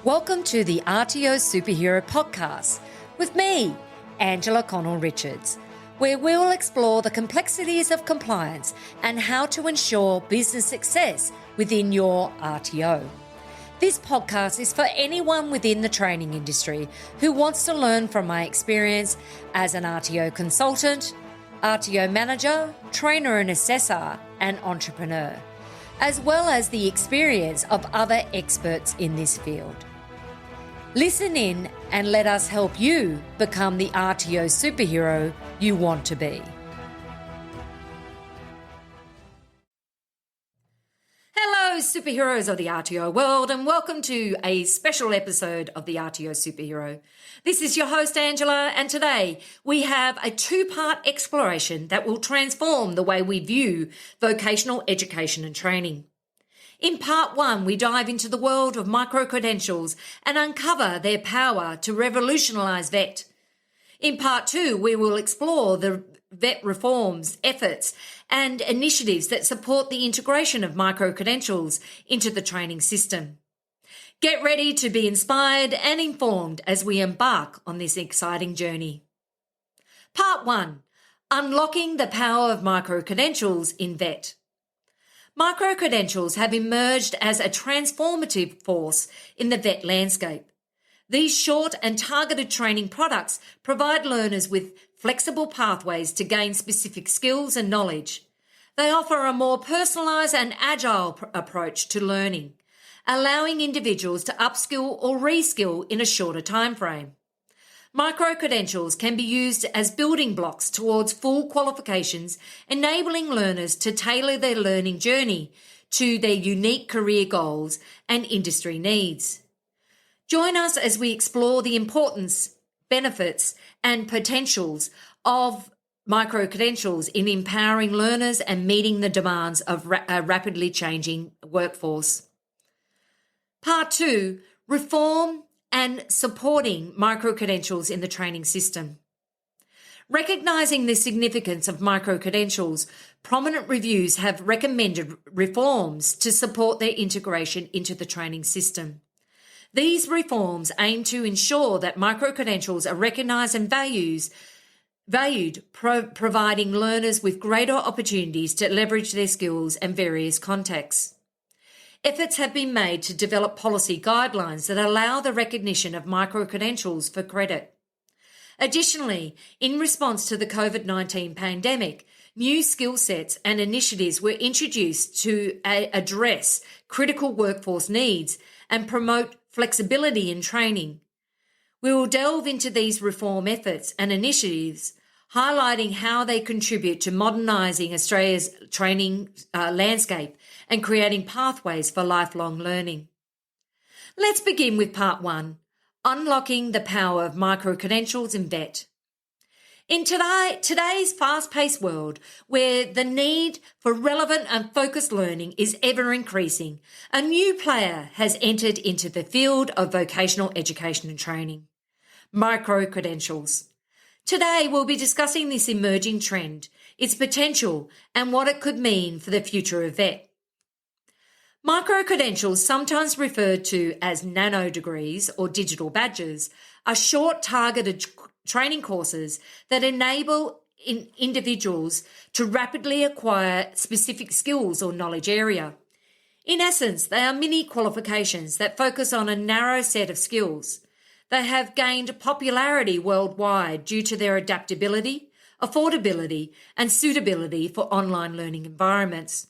Welcome to the RTO Superhero podcast with me, Angela Connell-Richards, where we'll explore the complexities of compliance and how to ensure business success within your RTO. This podcast is for anyone within the training industry who wants to learn from my experience as an RTO consultant, RTO manager, trainer and assessor, and entrepreneur, as well as the experience of other experts in this field. Listen in and let us help you become the RTO superhero you want to be. Hello, superheroes of the RTO world, and welcome to a special episode of the RTO Superhero. This is your host, Angela, and today we have a two-part exploration that will transform the way we view vocational education and training. In part one, we dive into the world of micro-credentials and uncover their power to revolutionize VET. In part two, we will explore the VET reforms, efforts, and initiatives that support the integration of micro-credentials into the training system. Get ready to be inspired and informed as we embark on this exciting journey. Part one, unlocking the power of micro-credentials in VET. Micro-credentials have emerged as a transformative force in the VET landscape. These short and targeted training products provide learners with flexible pathways to gain specific skills and knowledge. They offer a more personalised and agile approach to learning, allowing individuals to upskill or reskill in a shorter time frame. Micro-credentials can be used as building blocks towards full qualifications, enabling learners to tailor their learning journey to their unique career goals and industry needs. Join us as we explore the importance, benefits, and potentials of micro-credentials in empowering learners and meeting the demands of a rapidly changing workforce. Part two, reform and supporting micro-credentials in the training system. Recognising the significance of micro-credentials, prominent reviews have recommended reforms to support their integration into the training system. These reforms aim to ensure that micro-credentials are recognised and valued, providing learners with greater opportunities to leverage their skills and various contexts. Efforts have been made to develop policy guidelines that allow the recognition of micro-credentials for credit. Additionally, in response to the COVID-19 pandemic, new skill sets and initiatives were introduced to address critical workforce needs and promote flexibility in training. We will delve into these reform efforts and initiatives, highlighting how they contribute to modernising Australia's training landscape and creating pathways for lifelong learning. Let's begin with part one, unlocking the power of micro-credentials in VET. In today's fast-paced world, where the need for relevant and focused learning is ever increasing, a new player has entered into the field of vocational education and training, micro-credentials. Today, we'll be discussing this emerging trend, its potential, and what it could mean for the future of VET. Micro-credentials, sometimes referred to as nano degrees or digital badges, are short targeted training courses that enable individuals to rapidly acquire specific skills or knowledge area. In essence, they are mini qualifications that focus on a narrow set of skills. They have gained popularity worldwide due to their adaptability, affordability, and suitability for online learning environments.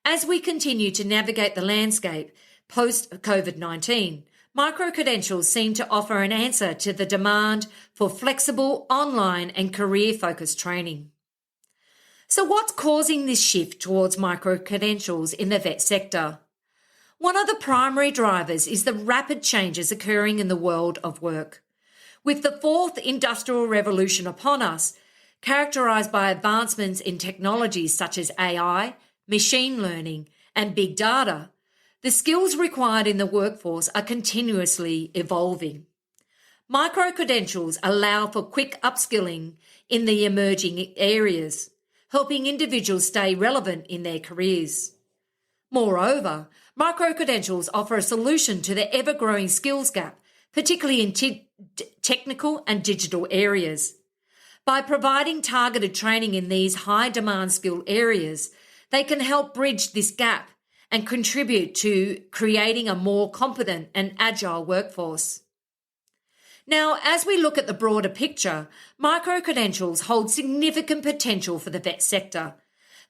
As we continue to navigate the landscape post-COVID-19, micro-credentials seem to offer an answer to the demand for flexible, online and career-focused training. So what's causing this shift towards micro-credentials in the VET sector? One of the primary drivers is the rapid changes occurring in the world of work. With the fourth industrial revolution upon us, characterised by advancements in technologies such as AI, machine learning, and big data, the skills required in the workforce are continuously evolving. Micro-credentials allow for quick upskilling in the emerging areas, helping individuals stay relevant in their careers. Moreover, micro-credentials offer a solution to the ever-growing skills gap, particularly in technical and digital areas. By providing targeted training in these high-demand skill areas, they can help bridge this gap and contribute to creating a more competent and agile workforce. Now, as we look at the broader picture, micro-credentials hold significant potential for the vet sector.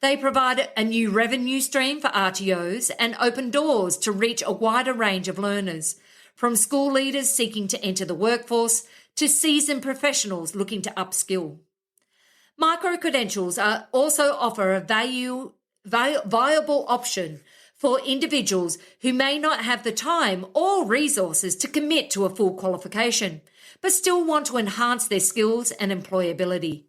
They provide a new revenue stream for RTOs and open doors to reach a wider range of learners, from school leaders seeking to enter the workforce to seasoned professionals looking to upskill. Micro-credentials also offer a viable option for individuals who may not have the time or resources to commit to a full qualification, but still want to enhance their skills and employability.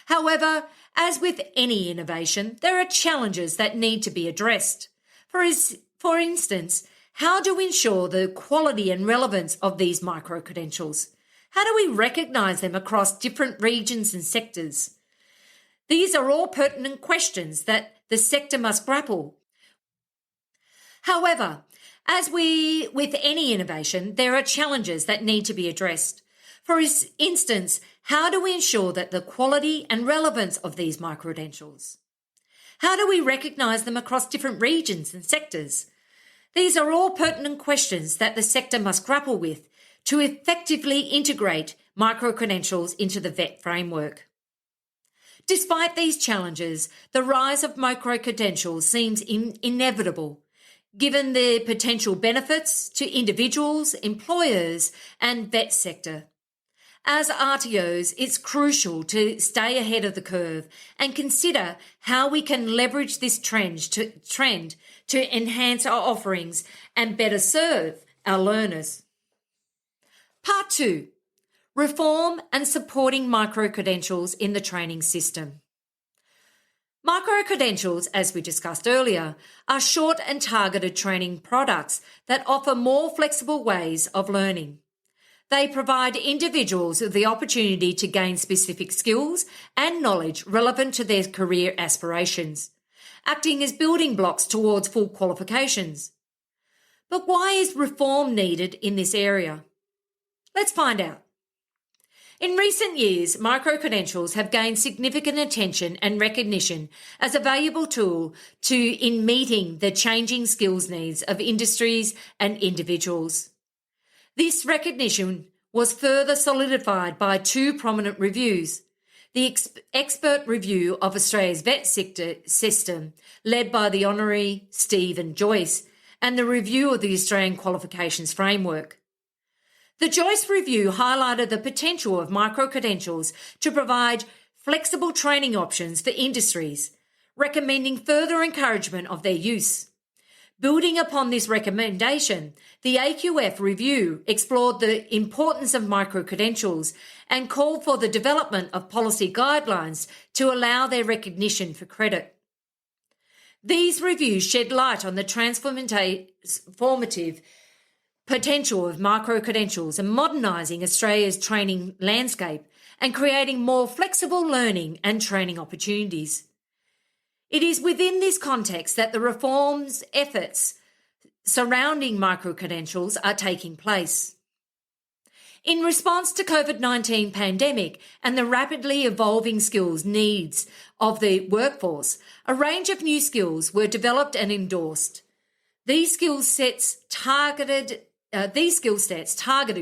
However, as with any innovation, there are challenges that need to be addressed. For instance, how do we ensure the quality and relevance of these micro-credentials? How do we recognise them across different regions and sectors? These are all pertinent questions that the sector must grapple. However, as with any innovation, there are challenges that need to be addressed. For instance, how do we ensure that the quality and relevance of these micro-credentials? How do we recognise them across different regions and sectors? These are all pertinent questions that the sector must grapple with to effectively integrate micro-credentials into the VET framework. Despite these challenges, the rise of micro-credentials seems inevitable, given the potential benefits to individuals, employers, and VET sector. As RTOs, it's crucial to stay ahead of the curve and consider how we can leverage this trend to enhance our offerings and better serve our learners. Part 2. Reform and supporting micro-credentials in the training system. Micro-credentials, as we discussed earlier, are short and targeted training products that offer more flexible ways of learning. They provide individuals with the opportunity to gain specific skills and knowledge relevant to their career aspirations, acting as building blocks towards full qualifications. But why is reform needed in this area? Let's find out. In recent years, micro-credentials have gained significant attention and recognition as a valuable tool in meeting the changing skills needs of industries and individuals. This recognition was further solidified by two prominent reviews: the Expert Review of Australia's VET system, led by the Honorary Stephen Joyce, and the Review of the Australian Qualifications Framework. The Joyce Review highlighted the potential of micro-credentials to provide flexible training options for industries, recommending further encouragement of their use. Building upon this recommendation, the AQF review explored the importance of micro-credentials and called for the development of policy guidelines to allow their recognition for credit. These reviews shed light on the transformative potential of micro-credentials and modernising Australia's training landscape and creating more flexible learning and training opportunities. It is within this context that the reforms efforts surrounding micro-credentials are taking place. In response to COVID-19 pandemic and the rapidly evolving skills needs of the workforce, a range of new skills were developed and endorsed. These skill sets targeted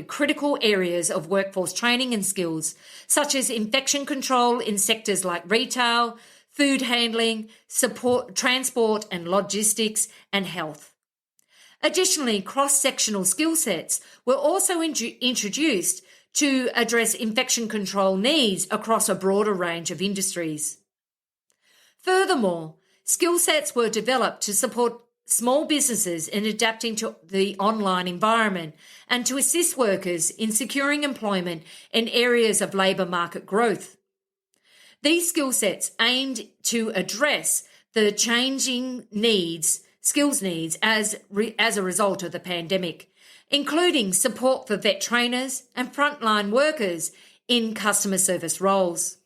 critical areas of workforce training and skills, such as infection control in sectors like retail, food handling, support, transport and logistics, and health. Additionally, cross-sectional skill sets were also introduced to address infection control needs across a broader range of industries. Furthermore, skill sets were developed to support small businesses in adapting to the online environment and to assist workers in securing employment in areas of labour market growth. These skill sets aimed to address the changing skills needs as a result of the pandemic, including support for vet trainers and frontline workers in customer service roles.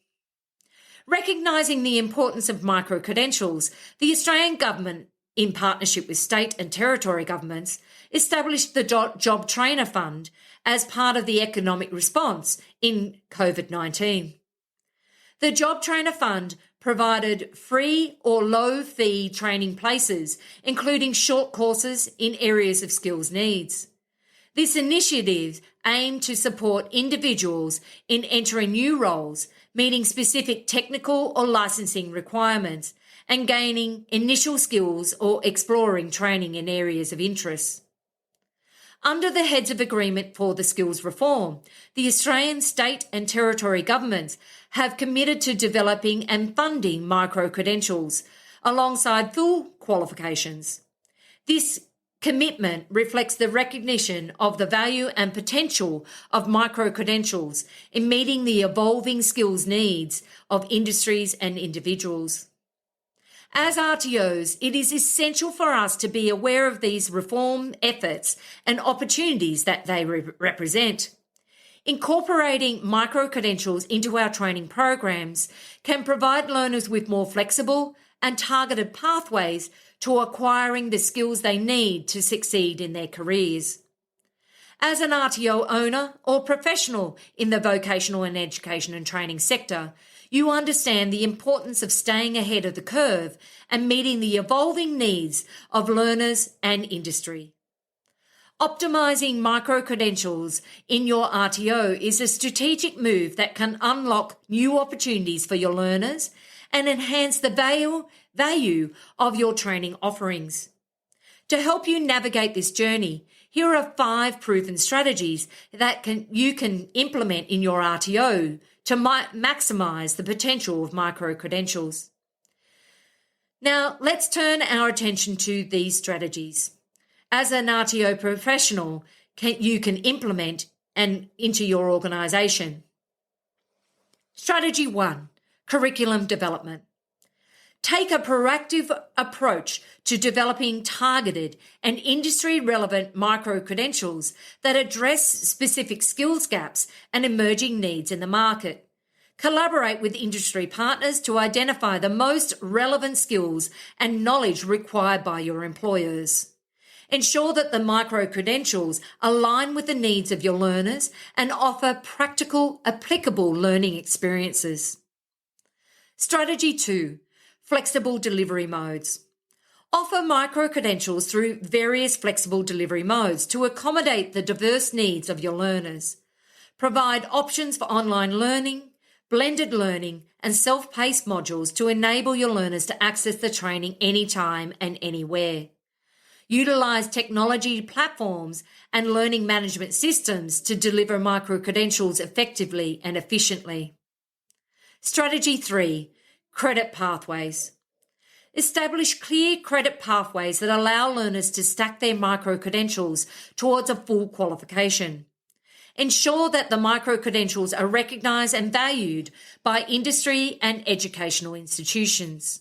Recognising the importance of micro-credentials, the Australian government in partnership with state and territory governments, established the Job Trainer Fund as part of the economic response in COVID-19. The Job Trainer Fund provided free or low-fee training places, including short courses in areas of skills needs. This initiative aimed to support individuals in entering new roles, meeting specific technical or licensing requirements, and gaining initial skills or exploring training in areas of interest. Under the Heads of Agreement for the Skills Reform, the Australian state and territory governments have committed to developing and funding micro-credentials alongside full qualifications. This commitment reflects the recognition of the value and potential of micro-credentials in meeting the evolving skills needs of industries and individuals. As RTOs, it is essential for us to be aware of these reform efforts and opportunities that they represent. Incorporating micro-credentials into our training programs can provide learners with more flexible and targeted pathways to acquiring the skills they need to succeed in their careers. As an RTO owner or professional in the vocational and education and training sector, you understand the importance of staying ahead of the curve and meeting the evolving needs of learners and industry. Optimising micro-credentials in your RTO is a strategic move that can unlock new opportunities for your learners and enhance the value of your training offerings. To help you navigate this journey, here are 5 proven strategies that you can implement in your RTO to maximise the potential of micro-credentials. Now, let's turn our attention to these strategies. As an RTO professional, you can implement into your organisation. Strategy 1, curriculum development. Take a proactive approach to developing targeted and industry-relevant micro-credentials that address specific skills gaps and emerging needs in the market. Collaborate with industry partners to identify the most relevant skills and knowledge required by your employers. Ensure that the micro-credentials align with the needs of your learners and offer practical, applicable learning experiences. Strategy 2, flexible delivery modes. Offer micro-credentials through various flexible delivery modes to accommodate the diverse needs of your learners. Provide options for online learning, blended learning, and self-paced modules to enable your learners to access the training anytime and anywhere. Utilise technology platforms and learning management systems to deliver micro-credentials effectively and efficiently. Strategy 3, credit pathways. Establish clear credit pathways that allow learners to stack their micro-credentials towards a full qualification. Ensure that the micro-credentials are recognised and valued by industry and educational institutions.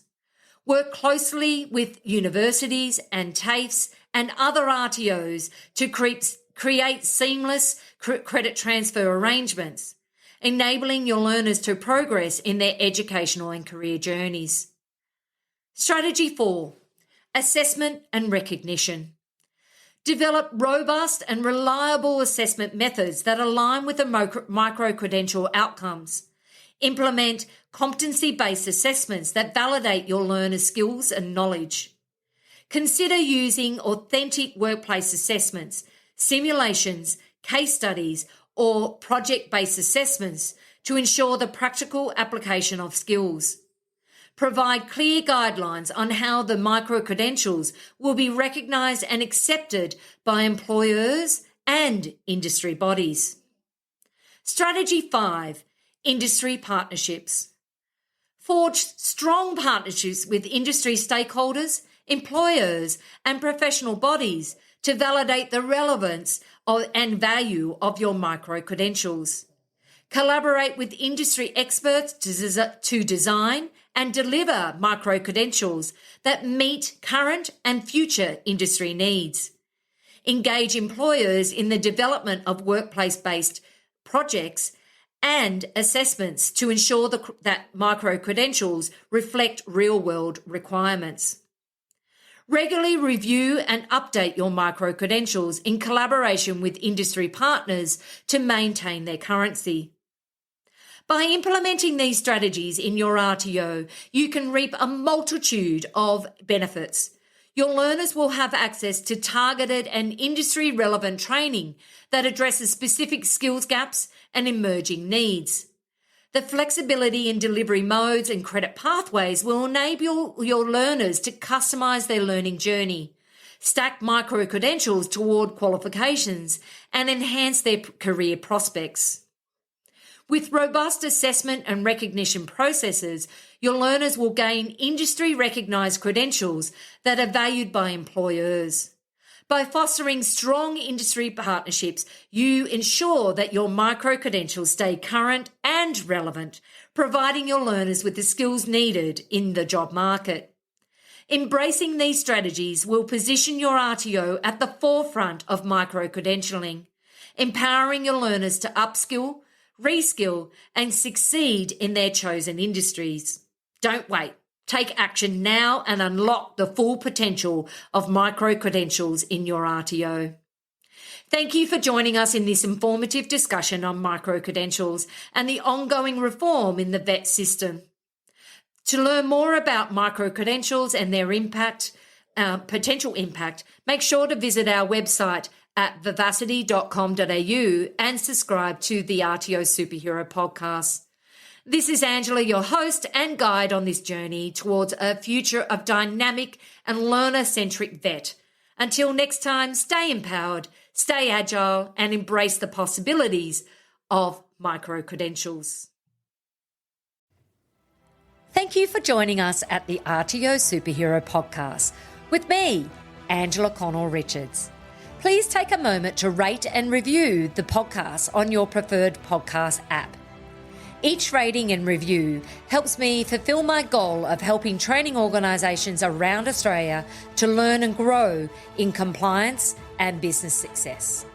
Work closely with universities and TAFEs and other RTOs to create seamless credit transfer arrangements, enabling your learners to progress in their educational and career journeys. Strategy 4, assessment and recognition. Develop robust and reliable assessment methods that align with the micro-credential outcomes. Implement competency-based assessments that validate your learners' skills and knowledge. Consider using authentic workplace assessments, simulations, case studies, or project-based assessments to ensure the practical application of skills. Provide clear guidelines on how the micro-credentials will be recognised and accepted by employers and industry bodies. Strategy 5, industry partnerships. Forge strong partnerships with industry stakeholders, employers, and professional bodies to validate the relevance and value of your micro-credentials. Collaborate with industry experts to design and deliver micro-credentials that meet current and future industry needs. Engage employers in the development of workplace-based projects and assessments to ensure that micro-credentials reflect real-world requirements. Regularly review and update your micro-credentials in collaboration with industry partners to maintain their currency. By implementing these strategies in your RTO, you can reap a multitude of benefits. Your learners will have access to targeted and industry-relevant training that addresses specific skills gaps and emerging needs. The flexibility in delivery modes and credit pathways will enable your learners to customize their learning journey, stack micro-credentials toward qualifications, and enhance their career prospects. With robust assessment and recognition processes, your learners will gain industry-recognized credentials that are valued by employers. By fostering strong industry partnerships, you ensure that your micro-credentials stay current and relevant, providing your learners with the skills needed in the job market. Embracing these strategies will position your RTO at the forefront of micro-credentialing, empowering your learners to upskill, reskill, and succeed in their chosen industries. Don't wait. Take action now and unlock the full potential of micro-credentials in your RTO. Thank you for joining us in this informative discussion on micro-credentials and the ongoing reform in the VET system. To learn more about micro-credentials and their potential impact, make sure to visit our website at vivacity.com.au and subscribe to the RTO Superhero podcast. This is Angela, your host and guide on this journey towards a future of dynamic and learner-centric VET. Until next time, stay empowered, stay agile, and embrace the possibilities of micro-credentials. Thank you for joining us at the RTO Superhero podcast with me, Angela Connell-Richards. Please take a moment to rate and review the podcast on your preferred podcast app. Each rating and review helps me fulfill my goal of helping training organisations around Australia to learn and grow in compliance and business success.